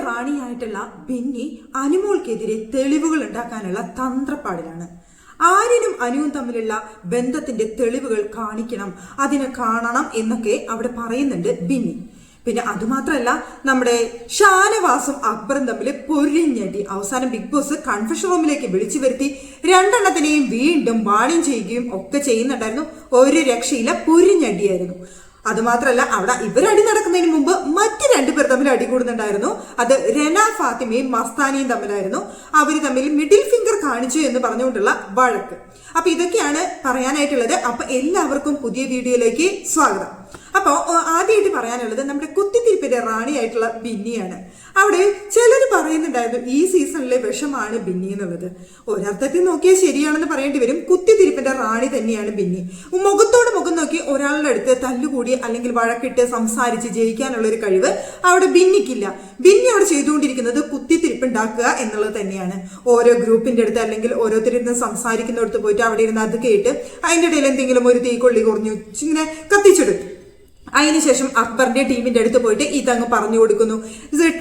റാണിയായിട്ടുള്ള ബെന്നി അനുമോൾക്കെതിരെ തെളിവുകൾ ഉണ്ടാക്കാനുള്ള തന്ത്രപ്പാടിലാണ്. ആര്യനും അനുവും തമ്മിലുള്ള ബന്ധത്തിന്റെ തെളിവുകൾ കാണിക്കണം, അതിനെ കാണണം എന്നൊക്കെ അവിടെ പറയുന്നുണ്ട് ബെന്നി. പിന്നെ അതുമാത്രമല്ല, നമ്മുടെ ഷാനവാസും അക്ബറും തമ്മിൽ പൊരിഞ്ഞടി. അവസാനം ബിഗ് ബോസ് കൺഫെഷൻ റൂമിലേക്ക് വിളിച്ചു വരുത്തി രണ്ടെണ്ണത്തിനെയും വീണ്ടും വാണിംഗ് ചെയ്യുകയും ഒക്കെ ചെയ്യുന്നുണ്ടായിരുന്നു. ഒരു രക്ഷയില്ല, പൊരിഞ്ഞടിയായിരുന്നു. അതുമാത്രമല്ല, അവിടെ ഇവരടി നടക്കുന്നതിന് മുമ്പ് മറ്റ് രണ്ടുപേർ തമ്മിൽ അടി കൂടുന്നുണ്ടായിരുന്നു. അത് രന ഫാത്തിമയും മസ്താനിയും തമ്മിലായിരുന്നു. അവര് തമ്മിൽ മിഡിൽ ഫിംഗർ കാണിച്ചു എന്ന് പറഞ്ഞുകൊണ്ടുള്ള വഴക്ക്. അപ്പൊ ഇതൊക്കെയാണ് പറയാനായിട്ടുള്ളത്. അപ്പൊ എല്ലാവർക്കും പുതിയ വീഡിയോയിലേക്ക് സ്വാഗതം. അപ്പോൾ ആദ്യമായിട്ട് പറയാനുള്ളത് നമ്മുടെ കുത്തിത്തിരിപ്പിന്റെ റാണിയായിട്ടുള്ള ബിന്നിയാണ്. അവിടെ ചിലർ പറയുന്നുണ്ടായിരുന്നു ഈ സീസണിലെ വിഷമാണ് ബിന്നി എന്നുള്ളത്. ഒരർത്ഥത്തിൽ നോക്കിയാൽ ശരിയാണെന്ന് പറയേണ്ടി വരും. കുത്തിത്തിരിപ്പിന്റെ റാണി തന്നെയാണ് ബിന്നി. മുഖത്തോട് മുഖം നോക്കി ഒരാളുടെ അടുത്ത് തല്ലുകൂടി അല്ലെങ്കിൽ വഴക്കിട്ട് സംസാരിച്ച് ജയിക്കാനുള്ള ഒരു കഴിവ് അവിടെ ബിന്നിക്കില്ല. ബിന്നി അവിടെ ചെയ്തുകൊണ്ടിരിക്കുന്നത് കുത്തിത്തിരിപ്പുണ്ടാക്കുക എന്നുള്ളത് തന്നെയാണ്. ഓരോ ഗ്രൂപ്പിന്റെ അടുത്ത് അല്ലെങ്കിൽ ഓരോരുത്തരിരുന്ന് സംസാരിക്കുന്നിടത്ത് പോയിട്ട് അവിടെ ഇരുന്ന് അത് കേട്ട് അതിൻ്റെ ഇടയിൽ എന്തെങ്കിലും ഒരു തീക്കൊള്ളി കുറഞ്ഞു ഇങ്ങനെ കത്തിച്ചെടുക്കും. അതിനുശേഷം അക്ബറിന്റെ ടീമിന്റെ അടുത്ത് പോയിട്ട് ഇതങ്ങ് പറഞ്ഞു കൊടുക്കുന്നു.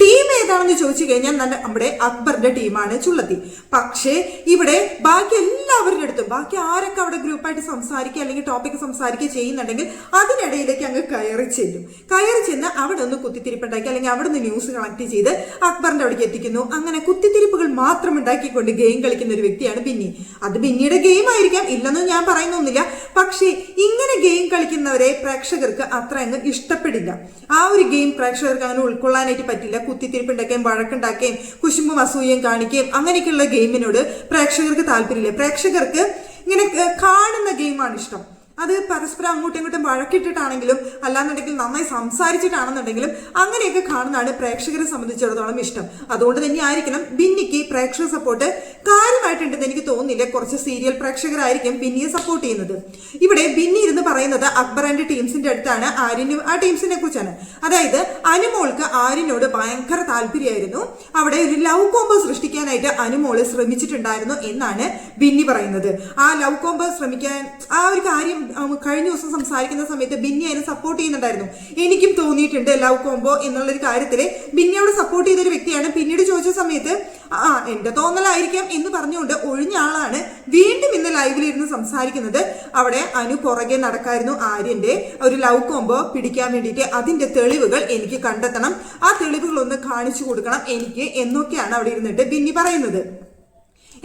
ടീം ഏതാണെന്ന് ചോദിച്ചു കഴിഞ്ഞാൽ നമ്മുടെ അക്ബറിന്റെ ടീമാണ് ചുള്ളത്തി. പക്ഷേ ഇവിടെ ബാക്കി എല്ലാവരുടെ അടുത്തും ബാക്കി ആരൊക്കെ അവിടെ ഗ്രൂപ്പായിട്ട് സംസാരിക്കുക അല്ലെങ്കിൽ ടോപ്പിക് സംസാരിക്കുക ചെയ്യുന്നുണ്ടെങ്കിൽ അതിനിടയിലേക്ക് അങ്ങ് കയറി ചെന്ന് അവിടെ ഒന്ന് കുത്തിത്തിരിപ്പുണ്ടാക്കി അല്ലെങ്കിൽ അവിടെ നിന്ന് ന്യൂസ് കളക്ട് ചെയ്ത് അക്ബറിന്റെ അവിടേക്ക് എത്തിക്കുന്നു. അങ്ങനെ കുത്തിത്തിരിപ്പുകൾ മാത്രം ഉണ്ടാക്കിക്കൊണ്ട് ഗെയിം കളിക്കുന്ന ഒരു വ്യക്തിയാണ് ബിന്നി. അത് ബിന്നിയുടെ ഗെയിം ആയിരിക്കാം, ഇല്ലെന്നും ഞാൻ പറയുന്നൊന്നുമില്ല. പക്ഷേ ഇങ്ങനെ ഗെയിം കളിക്കുന്നവരെ പ്രേക്ഷകർക്ക് അത്ര അങ്ങ് ഇഷ്ടപ്പെടില്ല. ആ ഒരു ഗെയിം പ്രേക്ഷകർക്ക് അങ്ങനെ ഉൾക്കൊള്ളാനായിട്ട് പറ്റില്ല. കുത്തിത്തിരിപ്പുണ്ടാക്കുകയും വഴക്കുണ്ടാക്കുകയും കുശുമ്പും അസൂയയും കാണിക്കുകയും അങ്ങനെയൊക്കെയുള്ള ഗെയിമിനോട് പ്രേക്ഷകർക്ക് താല്പര്യമില്ല. പ്രേക്ഷകർക്ക് ഇങ്ങനെ കാണുന്ന ഗെയിമാണ് ഇഷ്ടം. അത് പരസ്പരം അങ്ങോട്ടും ഇങ്ങോട്ടും വഴക്കിട്ടിട്ടാണെങ്കിലും അല്ലാന്നുണ്ടെങ്കിൽ നന്നായി സംസാരിച്ചിട്ടാണെന്നുണ്ടെങ്കിലും അങ്ങനെയൊക്കെ കാണുന്നതാണ് പ്രേക്ഷകരെ സംബന്ധിച്ചിടത്തോളം ഇഷ്ടം. അതുകൊണ്ട് തന്നെ ആയിരിക്കണം ബിന്നിക്ക് പ്രേക്ഷക സപ്പോർട്ട് കാര്യമായിട്ടുണ്ടെന്ന് എനിക്ക് തോന്നുന്നില്ല. കുറച്ച് സീരിയൽ പ്രേക്ഷകരായിരിക്കും ബിന്നിയെ സപ്പോർട്ട് ചെയ്യുന്നത്. ഇവിടെ ബിന്നി ഇരുന്ന് പറയുന്നത് അക്ബർ ആൻഡ് ടീംസിന്റെ അടുത്താണ്, ആര്യനും ആ ടീംസിനെ കുറിച്ചാണ്. അതായത് അനുമോൾക്ക് ആര്യനോട് ഭയങ്കര താല്പര്യമായിരുന്നു. അവിടെ ഒരു ലവ് കോംബോ സൃഷ്ടിക്കാനായിട്ട് അനുമോള് ശ്രമിച്ചിട്ടുണ്ടായിരുന്നു എന്നാണ് ബിന്നി പറയുന്നത്. ആ ലവ് കോംബോ ശ്രമിക്കാൻ ആ ഒരു കാര്യം കഴിഞ്ഞ ദിവസം സംസാരിക്കുന്ന സമയത്ത് ബിന്നി അതിനെ സപ്പോർട്ട് ചെയ്യുന്നുണ്ടായിരുന്നു. എനിക്കും തോന്നിയിട്ടുണ്ട് ലവ് കോംബോ എന്നുള്ളൊരു കാര്യത്തില് ബിന്നി അവിടെ സപ്പോർട്ട് ചെയ്തൊരു വ്യക്തിയാണ്. പിന്നീട് ചോദിച്ച സമയത്ത് എന്റെ തോന്നലായിരിക്കാം എന്ന് പറഞ്ഞുകൊണ്ട് ഒഴിഞ്ഞ ആളാണ് വീണ്ടും ഇന്ന് ലൈവിലിരുന്ന് സംസാരിക്കുന്നത്. അവിടെ അനു പുറകെ നടക്കായിരുന്നു ആര്യന്റെ ഒരു ലവ് കോംബോ പിടിക്കാൻ വേണ്ടിയിട്ട്. അതിന്റെ തെളിവുകൾ എനിക്ക് കണ്ടെത്തണം, ആ തെളിവുകൾ ഒന്ന് കാണിച്ചു കൊടുക്കണം എനിക്ക് എന്നൊക്കെയാണ് അവിടെ ഇരുന്നിട്ട് ബിന്നി പറയുന്നത്.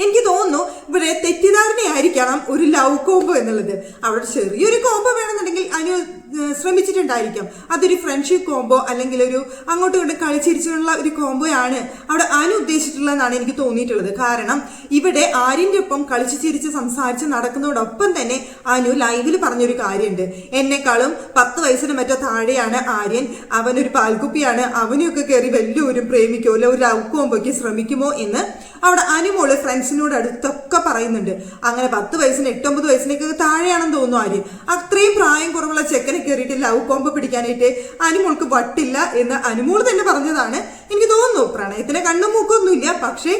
എനിക്ക് തോന്നുന്നു ഇവിടെ തെറ്റിദ്ധാരണയായിരിക്കണം ഒരു ലവ് കോംബോ എന്നുള്ളത്. അവിടെ ചെറിയൊരു കോംബോ വേണമെന്നുണ്ടെങ്കിൽ അനു ശ്രമിച്ചിട്ടുണ്ടായിരിക്കാം. അതൊരു ഫ്രണ്ട്ഷിപ്പ് കോംബോ അല്ലെങ്കിൽ ഒരു അങ്ങോട്ടും ഇങ്ങോട്ടും കളിച്ചിരിച്ചുള്ള ഒരു കോംബോയാണ് അവിടെ അനു ഉദ്ദേശിച്ചിട്ടുള്ളതെന്നാണ് എനിക്ക് തോന്നിയിട്ടുള്ളത്. കാരണം ഇവിടെ ആര്യന്റെ ഒപ്പം കളിച്ചു ചിരിച്ച് സംസാരിച്ച് നടക്കുന്നതോടൊപ്പം തന്നെ അനു ലൈവിൽ പറഞ്ഞൊരു കാര്യമുണ്ട്. എന്നെക്കാളും 10 വയസ്സിന് മറ്റോ താഴെയാണ് ആര്യൻ, അവനൊരു പാൽക്കുപ്പിയാണ്, അവനെയൊക്കെ കയറി വലിയൊരു പ്രേമിക്കോ അല്ല ഒരു ലവ് കോംബോയ്ക്ക് ശ്രമിക്കുമോ എന്ന് അവിടെ അനുമോള് ഫ്രണ്ട്സിനോട് അടുത്തൊക്കെ പറയുന്നുണ്ട്. അങ്ങനെ 10 വയസ്സിന് 8-9 വയസ്സിനൊക്കെ താഴെയാണെന്ന് തോന്നുന്നു ആര്യൻ. അത്രയും പ്രായം കുറവുള്ള ചെക്കനെ കയറിയിട്ട് ലവ് കോംബോ പിടിക്കാനായിട്ട് അനുമോൾക്ക് വട്ടില്ല എന്ന് അനുമോൾ തന്നെ പറഞ്ഞതാണ്. എനിക്ക് തോന്നുന്നു പ്രണയത്തിന് കണ്ണും മൂക്കൊന്നുമില്ല. പക്ഷേ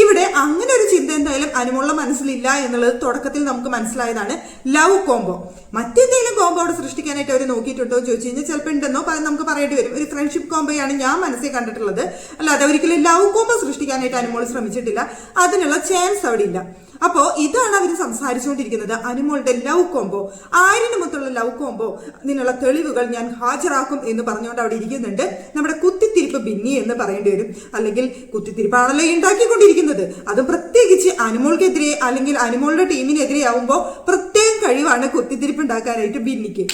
ഇവിടെ അങ്ങനെ ഒരു ചിന്ത എന്തായാലും അനുമോളുടെ മനസ്സിലില്ല എന്നുള്ളത് തുടക്കത്തിൽ നമുക്ക് മനസ്സിലായതാണ്. ലവ് കോംബോ മറ്റെന്തെങ്കിലും കോംബോ അവിടെ സൃഷ്ടിക്കാനായിട്ട് അവർ നോക്കിയിട്ടുണ്ടോ എന്ന് ചോദിച്ചു കഴിഞ്ഞാൽ ചിലപ്പോൾ ഉണ്ടെന്നോ നമുക്ക് പറയേണ്ടി വരും. ഒരു ഫ്രണ്ട്ഷിപ്പ് കോംബോയാണ് ഞാൻ മനസ്സിൽ കണ്ടിട്ടുള്ളത്, അല്ലാതെ ഒരിക്കലും ലവ് കോംബോ സൃഷ്ടിക്കാനായിട്ട് അനുമോൾ ശ്രമിച്ചിട്ടില്ല. അതിനുള്ള ചാൻസ് അവിടെ ഇല്ല. അപ്പോ ഇതാണ് അവർ സംസാരിച്ചുകൊണ്ടിരിക്കുന്നത്. അനുമോളുടെ ലവ് കോംബോ, ആര്യനുമൊത്തുള്ള ലവ് കോംബോ, ഇതിനുള്ള തെളിവുകൾ ഞാൻ ഹാജരാക്കും എന്ന് പറഞ്ഞുകൊണ്ട് അവിടെ ഇരിക്കുന്നുണ്ട് നമ്മുടെ കുത്തിത്തിരിപ്പ് ബിന്നി എന്ന് പറയേണ്ടി വരും. അല്ലെങ്കിൽ കുത്തിത്തിരിപ്പാണല്ലോ ഉണ്ടാക്കിക്കൊണ്ടിരിക്കുന്നത്. അതും പ്രത്യേകിച്ച് അനുമോൾക്കെതിരെ അല്ലെങ്കിൽ അനുമോളുടെ ടീമിനെതിരെ ആവുമ്പോൾ പ്രത്യേകം കഴിവാണ് കുത്തിത്തിരിപ്പ് ഉണ്ടാക്കാനായിട്ട് ബിന്നിക്ക്.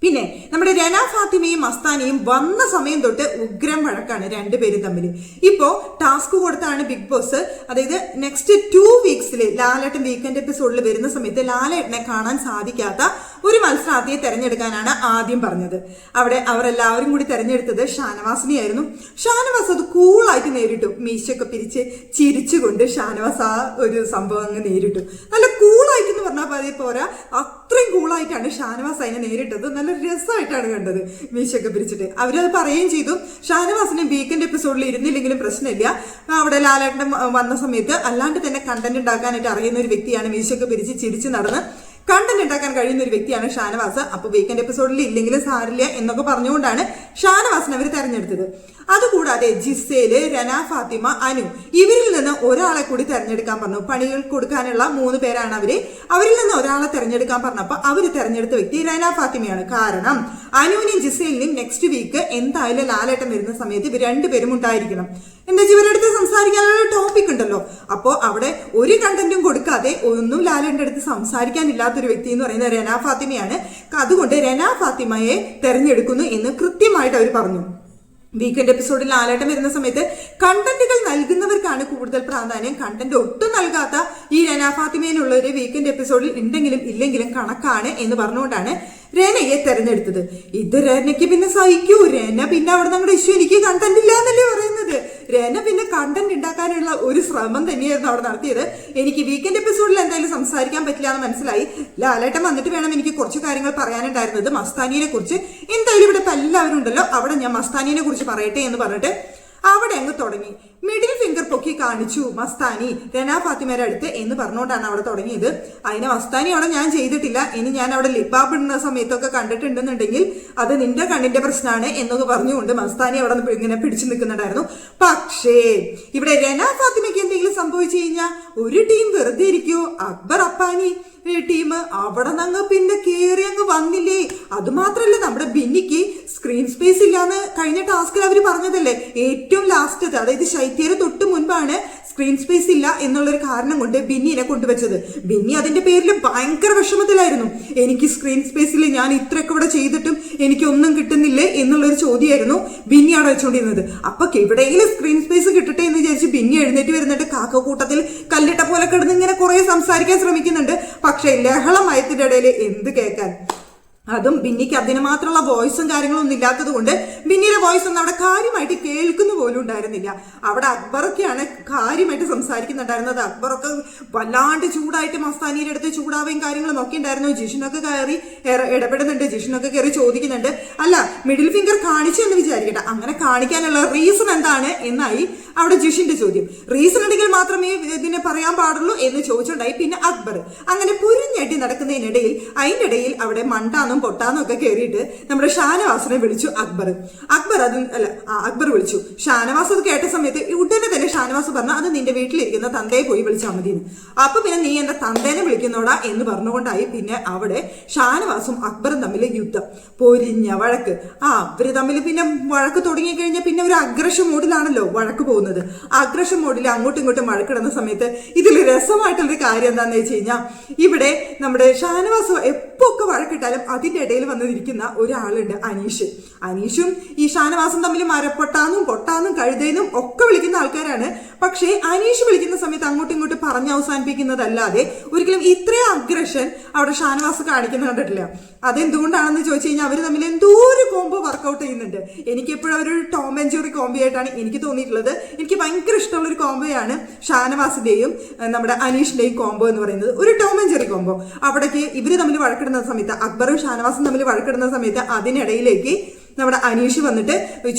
പിന്നെ നമ്മുടെ രന ഫാത്തിമയും മസ്താനിയും വന്ന സമയം തൊട്ട് ഉഗ്രം വഴക്കാണ് രണ്ടുപേരും തമ്മിൽ. ഇപ്പോ ടാസ്ക് കൊടുത്താണ് ബിഗ് ബോസ്, അതായത് നെക്സ്റ്റ് 2 വീക്സിൽ ലാലേട്ടൻ വീക്കെൻഡ് എപ്പിസോഡിൽ വരുന്ന സമയത്ത് ലാലേട്ടനെ കാണാൻ സാധിക്കാത്ത ഒരു മത്സരാർത്ഥിയെ തെരഞ്ഞെടുക്കാനാണ് ആദ്യം പറഞ്ഞത്. അവിടെ അവരെല്ലാവരും കൂടി തെരഞ്ഞെടുത്തത് ഷാനവാസിനെയായിരുന്നു. ഷാനവാസ് അത് കൂളായിട്ട് നേരിട്ടു. മീശയൊക്കെ പിരിച്ച് ചിരിച്ചുകൊണ്ട് ഷാനവാസ് ആ ഒരു സംഭവം അങ്ങ് നേരിട്ടു. നല്ല കൂളായിട്ട് എന്ന് പറഞ്ഞാൽ പോരാ, അത്രയും കൂളായിട്ടാണ് ഷാനവാസ് അതിനെ നേരിട്ടത്. നല്ല രസമായിട്ടാണ് കണ്ടത്. മീശയൊക്കെ പിരിച്ചിട്ട് അവരത് പറയുകയും ചെയ്തു. ഷാനവാസിന് വീക്കെൻഡ് എപ്പിസോഡിൽ ഇരുന്നില്ലെങ്കിലും പ്രശ്നമില്ല, അവിടെ ലാലേട്ടൻ വന്ന സമയത്ത് അല്ലാണ്ട് തന്നെ കണ്ടന്റ് ഉണ്ടാക്കാനായിട്ട് അറിയുന്ന ഒരു വ്യക്തിയാണ്. മീശയൊക്കെ പിരിച്ച് ചിരിച്ച് നടന്ന് കണ്ടന്റ് ഉണ്ടാക്കാൻ കഴിയുന്ന ഒരു വ്യക്തിയാണ് ഷാനവാസ്. അപ്പൊ വീക്കെൻഡ് എപ്പിസോഡിൽ ഇല്ലെങ്കിലും സാരില്ല എന്നൊക്കെ പറഞ്ഞുകൊണ്ടാണ് ഷാനവാസിനെ അവർ തെരഞ്ഞെടുത്തത്. അതുകൂടാതെ ജിസേല്, രന ഫാത്തിമ, അനു ഇവരിൽ നിന്ന് ഒരാളെ കൂടി തെരഞ്ഞെടുക്കാൻ പറഞ്ഞു. പണികൾ കൊടുക്കാനുള്ള 3 പേരാണ് അവരിൽ നിന്ന് ഒരാളെ തെരഞ്ഞെടുക്കാൻ പറഞ്ഞപ്പോൾ അവര് തെരഞ്ഞെടുത്ത വ്യക്തി രന ഫാത്തിമയാണ്. കാരണം അനുവിനെയും ജിസേലിനെയും നെക്സ്റ്റ് വീക്ക് എന്തായാലും ലാലേട്ടൻ വരുന്ന സമയത്ത് ഇവർ രണ്ടുപേരും ഉണ്ടായിരിക്കണം. എന്താ വെച്ചാൽ ഇവരുടെ അടുത്ത് സംസാരിക്കാനുള്ള ടോപ്പിക് ഉണ്ടല്ലോ. അപ്പോൾ അവിടെ ഒരു കണ്ടന്റും കൊടുക്കാതെ ഒന്നും ലാലേട്ടൻ്റെ അടുത്ത് സംസാരിക്കാനില്ലാത്തൊരു വ്യക്തി എന്ന് പറയുന്നത് രന ഫാത്തിമയാണ്. അതുകൊണ്ട് രന ഫാത്തിമയെ തെരഞ്ഞെടുക്കുന്നു എന്ന് കൃത്യമായിട്ട് അവർ പറഞ്ഞു. വീക്കെൻഡ് എപ്പിസോഡിൽ ലാലേട്ടൻ വരുന്ന സമയത്ത് കണ്ടന്റുകൾ നൽകുന്നവർക്കാണ് കൂടുതൽ പ്രാധാന്യം. കണ്ടന്റ് ഒട്ടും നൽകാത്ത ഈ രന ഫാത്തിമയിലുള്ളവര് വീക്കെൻഡ് എപ്പിസോഡിൽ ഉണ്ടെങ്കിലും ഇല്ലെങ്കിലും കണക്കാണ് എന്ന് പറഞ്ഞുകൊണ്ടാണ് രനയെ തെരഞ്ഞെടുത്തത്. ഇത് രനയ്ക്ക് പിന്നെ സഹിക്കൂ. രന പിന്നെ അവിടെ നമ്മുടെ ഇഷ്യൂ എനിക്ക് കണ്ടന്റ് ഇല്ല എന്നല്ലേ പറയുന്നത്. രന പിന്നെ കണ്ടന്റ് ഉണ്ടാക്കാനുള്ള ഒരു ശ്രമം തന്നെയായിരുന്നു അവിടെ നടത്തിയത്. എനിക്ക് വീക്കെൻഡ് എപ്പിസോഡിൽ എന്തായാലും സംസാരിക്കാൻ പറ്റില്ല എന്ന് മനസ്സിലായി. ലാലേട്ടൻ വന്നിട്ട് വേണം എനിക്ക് കുറച്ച് കാര്യങ്ങൾ പറയാനുണ്ടായിരുന്നത്. മസ്താനിയെ കുറിച്ച് എന്തായാലും ഇവിടെ ഇപ്പം എല്ലാവരും ഉണ്ടല്ലോ, അവിടെ ഞാൻ മസ്താനിയെ കുറിച്ച് പറയട്ടെ എന്ന് പറഞ്ഞിട്ട് അവിടെ അങ്ങ് തുടങ്ങി. മിഡിൽ ഫിംഗർ പൊക്കി കാണിച്ചു മസ്താനി രന ഫാത്തിമയുടെ അടുത്ത് എന്ന് പറഞ്ഞുകൊണ്ടാണ് അവിടെ തുടങ്ങിയത്. അതിനെ മസ്താനി അവിടെ ഞാൻ ചെയ്തിട്ടില്ല. ഇനി ഞാൻ അവിടെ ലിപ്പാപ്പ് ഇടുന്ന സമയത്തൊക്കെ കണ്ടിട്ടുണ്ടെന്നുണ്ടെങ്കിൽ അത് നിന്റെ കണ്ണിന്റെ പ്രശ്നമാണ് എന്നൊക്കെ പറഞ്ഞുകൊണ്ട് മസ്താനി അവിടെ ഇങ്ങനെ പിടിച്ചു നിൽക്കുന്നുണ്ടായിരുന്നു. പക്ഷേ ഇവിടെ രന ഫാത്തിമയ്ക്ക് എന്തെങ്കിലും സംഭവിച്ചു കഴിഞ്ഞാൽ ഒരു ടീം വെറുതെ ഇരിക്കുവോ? അക്ബർ അപ്പാനി ടീം അവിടെ നിന്ന് പിന്നെ കേറി അങ്ങ് വന്നില്ലേ. അതുമാത്രല്ല നമ്മുടെ ബിന്നിക്ക് സ്ക്രീൻ സ്പേസ് ഇല്ലാന്ന് കഴിഞ്ഞ ടാസ്കിൽ അവർ പറഞ്ഞതല്ലേ. ഏറ്റവും ലാസ്റ്റ് അതായത് ശൈത്യയുടെ തൊട്ട് മുൻപാണ് സ്ക്രീൻ സ്പേസ് ഇല്ല എന്നുള്ളൊരു കാരണം കൊണ്ട് ബിന്നിനെ കൊണ്ടുവച്ചത്. ബിന്നി അതിന്റെ പേരിൽ ഭയങ്കര വിഷമത്തിലായിരുന്നു. എനിക്ക് സ്ക്രീൻ സ്പേസിൽ ഞാൻ ഇത്രയൊക്കെ ഇവിടെ ചെയ്തിട്ടും എനിക്കൊന്നും കിട്ടുന്നില്ലേ എന്നുള്ളൊരു ചോദ്യമായിരുന്നു ബിന്നി അവിടെ വെച്ചുകൊണ്ടിരുന്നത്. അപ്പൊ എവിടെയെങ്കിലും സ്ക്രീൻ സ്പേസ് കിട്ടട്ടെ എന്ന് വിചാരിച്ച് ബിന്നി എഴുന്നേറ്റ് വരുന്നുണ്ട്. കാക്കക്കൂട്ടത്തിൽ കല്ലിട്ട പോലെ കിടന്ന് ഇങ്ങനെ കുറെ സംസാരിക്കാൻ ശ്രമിക്കുന്നുണ്ട്. പക്ഷെ ലഹളമയത്തിന്റെ ഇടയിൽ എന്ത് കേൾക്കാൻ. അതും ബിന്നിക്ക് അതിന് മാത്രമുള്ള വോയിസും കാര്യങ്ങളൊന്നും ഇല്ലാത്തത് കൊണ്ട് ബിന്നിയുടെ വോയിസ് ഒന്നും അവിടെ കാര്യമായിട്ട് കേൾക്കുന്ന പോലും ഉണ്ടായിരുന്നില്ല. അവിടെ അക്ബറൊക്കെയാണ് കാര്യമായിട്ട് സംസാരിക്കുന്നുണ്ടായിരുന്നത്. അക്ബറൊക്കെ വല്ലാണ്ട് ചൂടായിട്ട് മസ്താനിയുടെ അടുത്ത് ചൂടാവുകയും കാര്യങ്ങളും ഒക്കെ ഉണ്ടായിരുന്നു. ജിഷിനൊക്കെ കയറി ഇടപെടുന്നുണ്ട്. ജിഷിനൊക്കെ കയറി ചോദിക്കുന്നുണ്ട്, അല്ല മിഡിൽ ഫിംഗർ കാണിച്ചു എന്ന് വിചാരിക്കട്ടെ, അങ്ങനെ കാണിക്കാനുള്ള റീസൺ എന്താണ് എന്നായി അവിടെ ജിഷിന്റെ ചോദ്യം. റീസൺ ഉണ്ടെങ്കിൽ മാത്രമേ ഇതിനെ പറയാൻ പാടുള്ളൂ എന്ന് ചോദിച്ചുണ്ടായി. പിന്നെ അക്ബർ അങ്ങനെ പുരിഞ്ഞടി നടക്കുന്നതിനിടയിൽ അതിൻ്റെ ഇടയിൽ അവിടെ മണ്ടാന്നും പൊട്ടാന്നും ഒക്കെ കയറിയിട്ട് നമ്മുടെ ഷാനവാസിനെ വിളിച്ചു അക്ബർ വിളിച്ചു. ഷാനവാസ് അത് കേട്ട സമയത്ത് ഉടനെ തന്നെ ഷാനവാസ് പറഞ്ഞു, അത് നിന്റെ വീട്ടിലിരിക്കുന്ന തന്തയെ പോയി വിളിച്ചാൽ മതിയെന്ന്. അപ്പൊ പിന്നെ നീ എന്റെ തന്തേനെ വിളിക്കുന്നോടാ എന്ന് പറഞ്ഞുകൊണ്ടായി പിന്നെ അവിടെ ഷാനവാസും അക്ബറും തമ്മിൽ യുദ്ധം, പൊരിഞ്ഞ വഴക്ക്. അവര് തമ്മിൽ പിന്നെ വഴക്ക് തുടങ്ങിക്കഴിഞ്ഞാൽ പിന്നെ ഒരു അഗ്രഷൻ മോഡിലാണല്ലോ വഴക്ക് പോകുന്നത്. അഗ്രഷൻ മോഡിൽ അങ്ങോട്ടും ഇങ്ങോട്ടും വഴക്കിടുന്ന സമയത്ത് ഇതിൽ രസമായിട്ടുള്ളൊരു കാര്യം എന്താണെന്ന് വെച്ച് കഴിഞ്ഞാൽ ഇവിടെ നമ്മുടെ ഷാനവാസ് എപ്പോ ഒക്കെ വഴക്കിട്ടാലും അതിന്റെ ഇടയിൽ വന്നിരിക്കുന്ന ഒരാളുണ്ട്, അനീഷും ഈ ഷാനവാസും തമ്മിൽ മരപ്പൊട്ടാന്നും പൊട്ടാന്നും കഴുതേനും ഒക്കെ വിളിക്കുന്ന ആൾക്കാരാണ്. പക്ഷേ അനീഷ് വിളിക്കുന്ന സമയത്ത് അങ്ങോട്ടും ഇങ്ങോട്ടും പറഞ്ഞ് അവസാനിപ്പിക്കുന്നതല്ലാതെ ഒരിക്കലും ഇത്രയും അഗ്രഷൻ അവിടെ ഷാനവാസ് കാണിക്കുന്ന കണ്ടിട്ടില്ല. അതെന്തുകൊണ്ടാണെന്ന് ചോദിച്ചു കഴിഞ്ഞാൽ അവർ തമ്മിൽ എന്തോ ഒരു കോംബോ വർക്കൗട്ട് ചെയ്യുന്നുണ്ട്. എനിക്ക് എപ്പോഴും ഒരു ടോം ആൻഡ് ജെറി കോംബോ ആയിട്ടാണ് എനിക്ക് തോന്നിയിട്ടുള്ളത്. എനിക്ക് ഭയങ്കര ഇഷ്ടമുള്ള ഒരു കോംബോയാണ് ഷാനവാസിന്റെയും നമ്മുടെ അനീഷിന്റെയും കോംബോ എന്ന് പറയുന്നത്. ഒരു ടോം ആൻഡ് ജെറി കോംബോ. അവിടേക്ക് ഇവര് തമ്മിൽ വഴക്കിടുന്ന സമയത്ത്, അക്ബറും ഷാനവാസും തമ്മിൽ വഴക്കിടുന്ന സമയത്ത് അതിനിടയിലേക്ക് നമ്മുടെ അനീഷ് വന്നിട്ട്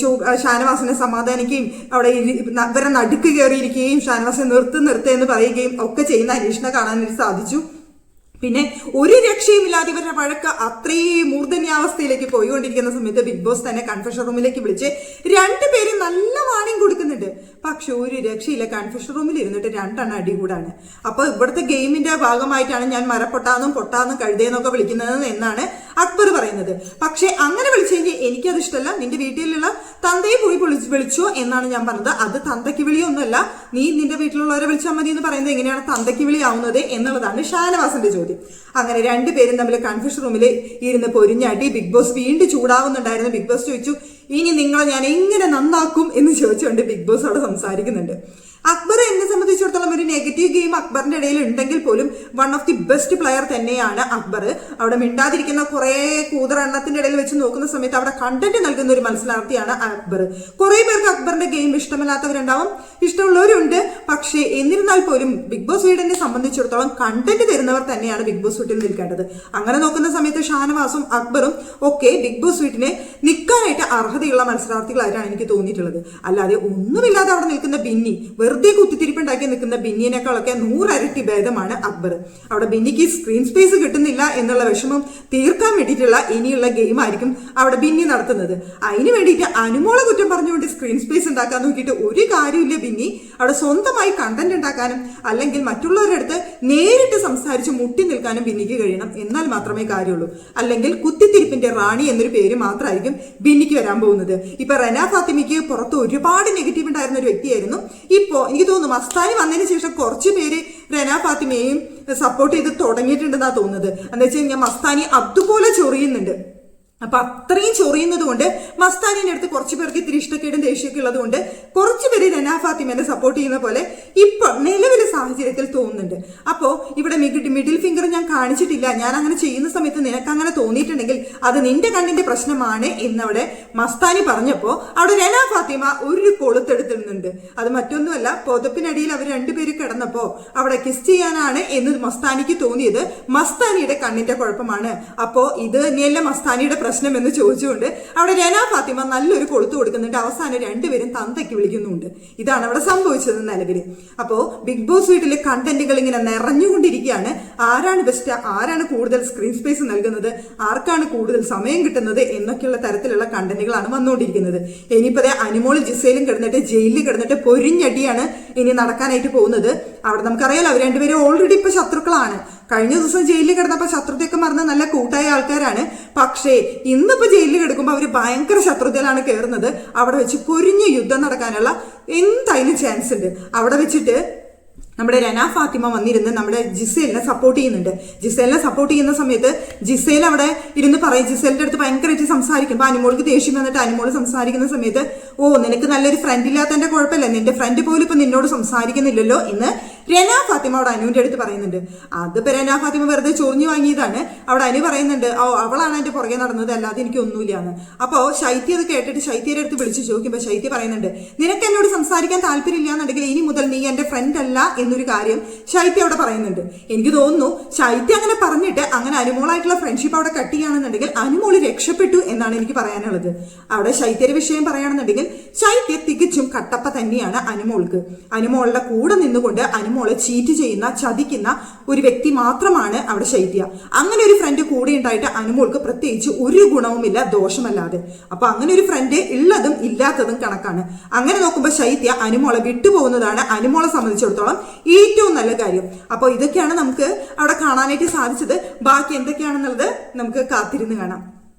ഷാനവാസിനെ സമാധാനിക്കുകയും അവിടെ ഇവരെ നടുക്ക് കയറിയിരിക്കുകയും ഷാനവാസിനെ നിർത്ത് എന്ന് പറയുകയും ഒക്കെ ചെയ്യുന്ന അനീഷിനെ കാണാനായിട്ട് സാധിച്ചു. പിന്നെ ഒരു രക്ഷയുമില്ലാതെ ഇവരുടെ വഴക്ക് അത്രയും മൂർധന്യാവസ്ഥയിലേക്ക് പോയിക്കൊണ്ടിരിക്കുന്ന സമയത്ത് ബിഗ് ബോസ് തന്നെ കൺഫെഷൻ റൂമിലേക്ക് വിളിച്ച് രണ്ടുപേരും നല്ല വാണിംഗ് കൊടുക്കുന്നുണ്ട്. പക്ഷെ ഒരു രക്ഷയില്ല. കൺഫെഷൻ റൂമിൽ ഇരുന്നിട്ട് 2 എണ്ണം അടികൂടാണ്. അപ്പൊ ഇവിടുത്തെ ഗെയിമിന്റെ ഭാഗമായിട്ടാണ് ഞാൻ മരപ്പൊട്ടാന്നും പൊട്ടാന്നും കഴുതേന്നൊക്കെ വിളിക്കുന്നത് എന്നാണ് അക്ബർ പറയുന്നത്. പക്ഷെ അങ്ങനെ വിളിച്ചെങ്കിൽ എനിക്കത് ഇഷ്ടമല്ല. നിന്റെ വീട്ടിലുള്ള തന്തയെ പോയി വിളിച്ചോ എന്നാണ് ഞാൻ പറഞ്ഞത്. അത് തന്തയ്ക്ക് വിളിയൊന്നുമല്ല. നീ നിന്റെ വീട്ടിലുള്ളവരെ വിളിച്ചാൽ മതി എന്ന് പറയുന്നത് എങ്ങനെയാണ് തന്തയ്ക്ക് വിളിയാവുന്നത് എന്നുള്ളതാണ് ഷാനവാസിന്റെ ചോദ്യം. അങ്ങനെ രണ്ടുപേരും തമ്മിൽ കൺഫ്യൂഷൻ റൂമിൽ ഇരുന്ന് പൊരിഞ്ഞടി. ബിഗ് ബോസ് വീണ്ടും ചൂടാവുന്നുണ്ടായിരുന്നു. ബിഗ് ബോസ് ചോദിച്ചു, ഇനി നിങ്ങളെ ഞാൻ എങ്ങനെ നന്നാക്കും എന്ന് ചോദിച്ചുകൊണ്ട് ബിഗ് ബോസ് അവിടെ സംസാരിക്കുന്നുണ്ട്. അക്ബർ എന്നെ സംബന്ധിച്ചിടത്തോളം ഒരു നെഗറ്റീവ് ഗെയിം അക്ബറിന്റെ ഇടയിൽ ഉണ്ടെങ്കിൽ പോലും one of the best player തന്നെയാണ് അക്ബർ. അവിടെ മിണ്ടാതിരിക്കുന്ന കുറെ കൂതറെണ്ണത്തിന്റെ ഇടയിൽ വെച്ച് നോക്കുന്ന സമയത്ത് അവിടെ കണ്ടന്റ് നൽകുന്ന ഒരു മത്സരാർത്ഥിയാണ് അക്ബർ. കുറെ പേർക്ക് അക്ബറിന്റെ ഗെയിം ഇഷ്ടമില്ലാത്തവരുണ്ടാവും, ഇഷ്ടമുള്ളവരുണ്ട്. പക്ഷേ എന്നിരുന്നാൽ പോലും ബിഗ് ബോസ് വീടിനെ സംബന്ധിച്ചിടത്തോളം കണ്ടന്റ് തരുന്നവർ തന്നെയാണ് ബിഗ് ബോസ് വീട്ടിൽ നിൽക്കേണ്ടത്. അങ്ങനെ നോക്കുന്ന സമയത്ത് ഷാനവാസും അക്ബറും ഒക്കെ ബിഗ് ബോസ് വീട്ടിനെ നിൽക്കാനായിട്ട് അർഹതയുള്ള മത്സരാർത്ഥികളായിട്ടാണ് എനിക്ക് തോന്നിയിട്ടുള്ളത്. അല്ലാതെ ഒന്നുമില്ലാതെ അവിടെ നിൽക്കുന്ന ബിന്നി വെറുതെ കുത്തിത്തിരിപ്പുണ്ടാക്കി നിൽക്കുന്ന ബിന്നിയേക്കാളൊക്കെ 100 ഇരട്ടി ഭേദമാണ് അക്ബർ. അവിടെ ബിന്നിക്ക് സ്ക്രീൻ സ്പേസ് കിട്ടുന്നില്ല എന്നുള്ള വിഷമം തീർക്കാൻ വേണ്ടിയിട്ടുള്ള ഇനിയുള്ള ഗെയിം ആയിരിക്കും അവിടെ ബിന്നി നടത്തുന്നത്. അതിന് വേണ്ടിയിട്ട് അനുമോളെ കുറ്റം പറഞ്ഞുകൊണ്ട് സ്ക്രീൻ സ്പേസ് ഉണ്ടാക്കാൻ നോക്കിയിട്ട് ഒരു കാര്യമില്ല ബിന്നി. അവിടെ സ്വന്തമായി കണ്ടന്റ് ഉണ്ടാക്കാനും അല്ലെങ്കിൽ മറ്റുള്ളവരുടെ അടുത്ത് നേരിട്ട് സംസാരിച്ച് മുട്ടി നിൽക്കാനും ബിന്നിക്ക് കഴിയണം. എന്നാൽ മാത്രമേ കാര്യമുള്ളൂ. അല്ലെങ്കിൽ കുത്തിത്തിരിപ്പിന്റെ റാണി എന്നൊരു പേര് മാത്രമായിരിക്കും ബിന്നിക്ക് വരാൻ പോകുന്നത്. ഇപ്പൊ റെന ഫാത്തിമയ്ക്ക് പുറത്ത് ഒരുപാട് നെഗറ്റീവ് ഉണ്ടായിരുന്ന ഒരു വ്യക്തിയായിരുന്നു. ഇപ്പോ എനിക്ക് തോന്നുന്നു മസ്താനി വന്നതിന് ശേഷം കുറച്ച് പേര് റെന ഫാത്തിമയെയും സപ്പോർട്ട് ചെയ്ത് തുടങ്ങിയിട്ടുണ്ടെന്നാ തോന്നുന്നത്. എന്താ വെച്ച് കഴിഞ്ഞാൽ മസ്താനി അതുപോലെ ചൊറിയുന്നുണ്ട്. അപ്പൊ അത്രയും ചൊറിയുന്നത് കൊണ്ട് മസ്താനിന്റെ അടുത്ത് കുറച്ചു പേർക്ക് ഇത്തിരി ഇഷ്ടക്കേടും ദേഷ്യമൊക്കെ ഉള്ളത് കൊണ്ട് കുറച്ചു പേര് റെന ഫാത്തിമേനെ സപ്പോർട്ട് ചെയ്യുന്ന പോലെ ഇപ്പൊ നിലവിലെ സാഹചര്യത്തിൽ തോന്നുന്നുണ്ട്. അപ്പോ ഇവിടെ മിഡിൽ ഫിംഗർ ഞാൻ കാണിച്ചിട്ടില്ല, ഞാൻ അങ്ങനെ ചെയ്യുന്ന സമയത്ത് നിനക്ക് അങ്ങനെ തോന്നിയിട്ടുണ്ടെങ്കിൽ അത് നിന്റെ കണ്ണിന്റെ പ്രശ്നമാണ് എന്നവിടെ മസ്താനി പറഞ്ഞപ്പോ അവിടെ റെന ഫാത്തിമ ഒരു കൊളുത്തെടുത്തിടുന്നുണ്ട്. അത് മറ്റൊന്നുമല്ല, പുതപ്പിനടിയിൽ അവർ രണ്ടുപേര് കിടന്നപ്പോ അവിടെ കിസ് ചെയ്യാനാണ് എന്ന് മസ്താനിക്ക് തോന്നിയത് മസ്താനിയുടെ കണ്ണിന്റെ കുഴപ്പമാണ്. അപ്പോ ഇത് തന്നെയല്ല മസ്താനിയുടെ പ്രശ്നം എന്ന് ചോദിച്ചുകൊണ്ട് അവിടെ റെന ഫാത്തിമ നല്ലൊരു കൊളുത്തു കൊടുക്കുന്നുണ്ട്. അവസാനം രണ്ടുപേരും തന്തയ്ക്ക് വിളിക്കുന്നുണ്ട്. ഇതാണ് അവിടെ സംഭവിച്ചത് നിലവില്. അപ്പോ ബിഗ് ബോസ് വീട്ടിലെ കണ്ടന്റുകൾ ഇങ്ങനെ നിറഞ്ഞുകൊണ്ടിരിക്കുകയാണ്. ആരാണ് ബെസ്റ്റ്, ആരാണ് കൂടുതൽ സ്ക്രീൻ സ്പേസ് നൽകുന്നത്, ആർക്കാണ് കൂടുതൽ സമയം കിട്ടുന്നത് എന്നൊക്കെയുള്ള തരത്തിലുള്ള കണ്ടന്റുകളാണ് വന്നുകൊണ്ടിരിക്കുന്നത്. ഇനിയിപ്പോ അനുമോളും ജിസയിലും കിടന്നിട്ട് ജയിലിൽ കിടന്നിട്ട് പൊരിഞ്ഞടിയാണ് ഇനി നടക്കാനായിട്ട് പോകുന്നത്. അവിടെ നമുക്കറിയാലോ അവർ രണ്ടുപേരും ഓൾറെഡി ഇപ്പൊ ശത്രുക്കളാണ്. കഴിഞ്ഞ ദിവസം ജയിലിൽ കിടന്നപ്പോ ശത്രുതയൊക്കെ മറന്ന് നല്ല കൂട്ടായ ആൾക്കാരാണ്. പക്ഷേ ഇന്നിപ്പോ ജയിലിൽ കിടക്കുമ്പോൾ അവര് ഭയങ്കര ശത്രുതയിലാണ് കയറുന്നത്. അവിടെ വെച്ച് പൊരിഞ്ഞ യുദ്ധം നടക്കാനുള്ള എന്തായാലും ചാൻസ് ഉണ്ട്. അവിടെ വെച്ചിട്ട് നമ്മുടെ റെന ഫാത്തിമ വന്നിരുന്ന് നമ്മുടെ ജിസേലിനെ സപ്പോർട്ട് ചെയ്യുന്നുണ്ട്. ജിസേലിനെ സപ്പോർട്ട് ചെയ്യുന്ന സമയത്ത് ജിസേൽ അവിടെ ഇരുന്ന് പറയും, ജിസേലിന്റെ അടുത്ത് ഭയങ്കരമായിട്ട് സംസാരിക്കുമ്പോൾ അനുമോൾക്ക് ദേഷ്യം വന്നിട്ട് അനുമോള് സംസാരിക്കുന്ന സമയത്ത് നിനക്ക് നല്ലൊരു ഫ്രണ്ട് ഇല്ലാത്തതിന്റെ കുഴപ്പമില്ല, നിന്റെ ഫ്രണ്ട് പോലും ഇപ്പൊ നിന്നോട് സംസാരിക്കുന്നില്ലല്ലോ എന്ന് റെന ഫാത്തിമ അവിടെ അനുവിന്റെ അടുത്ത് പറയുന്നുണ്ട്. അതിപ്പോ റെന ഫാത്തിമ വെറുതെ ചൊറിഞ്ഞു വാങ്ങിയതാണ്. അവിടെ അനു പറയുന്നുണ്ട് അവളാണ് എന്റെ പുറകെ നടന്നത്, അല്ലാതെ എനിക്ക് ഒന്നുമില്ലാന്ന്. അപ്പോ ശൈത്യ അത് കേട്ടിട്ട് ശൈത്യയുടെ അടുത്ത് വിളിച്ചു ചോദിക്കുമ്പോൾ ശൈത്യ പറയുന്നുണ്ട്, നിനക്ക് എന്നോട് സംസാരിക്കാൻ താല്പര്യമില്ല എന്നുണ്ടെങ്കിൽ ഇനി മുതൽ നീ എന്റെ ഫ്രണ്ട് അല്ല എന്നൊരു കാര്യം ശൈത്യ അവിടെ പറയുന്നുണ്ട്. എനിക്ക് തോന്നുന്നു ശൈത്യ അങ്ങനെ പറഞ്ഞിട്ട് അങ്ങനെ അനുമോളായിട്ടുള്ള ഫ്രണ്ട്ഷിപ്പ് അവിടെ കട്ട് ചെയ്യുകയാണെന്നുണ്ടെങ്കിൽ അനുമോള് രക്ഷപ്പെട്ടു എന്നാണ് എനിക്ക് പറയാനുള്ളത്. അവിടെ ശൈത്യയുടെ വിഷയം പറയുകയാണെന്നുണ്ടെങ്കിൽ ശൈത്യ തികച്ചും കട്ടപ്പ തന്നെയാണ് അനുമോൾക്ക്. അനുമോളുടെ കൂടെ നിന്നുകൊണ്ട് അനുമോളെ ചീറ്റ് ചെയ്യുന്ന ചതിക്കുന്ന ഒരു വ്യക്തി മാത്രമാണ് അവിടെ ശൈത്യ. അങ്ങനെ ഒരു ഫ്രണ്ട് കൂടെ ഉണ്ടായിട്ട് അനുമോൾക്ക് പ്രത്യേകിച്ച് ഒരു ഗുണവുമില്ല ദോഷമല്ലാതെ. അപ്പൊ അങ്ങനെ ഒരു ഫ്രണ്ട് ഉള്ളതും ഇല്ലാത്തതും കണക്കാണ്. അങ്ങനെ നോക്കുമ്പോൾ ശൈത്യ അനുമോളെ വിട്ടുപോകുന്നതാണ് അനുമോളെ സംബന്ധിച്ചിടത്തോളം ഏറ്റവും നല്ല കാര്യം. അപ്പോൾ ഇതൊക്കെയാണ് നമുക്ക് അവിടെ കാണാനായിട്ട് സാധിച്ചത്. ബാക്കി എന്തൊക്കെയാണെന്നുള്ളത് നമുക്ക് കാത്തിരുന്ന് കാണാം.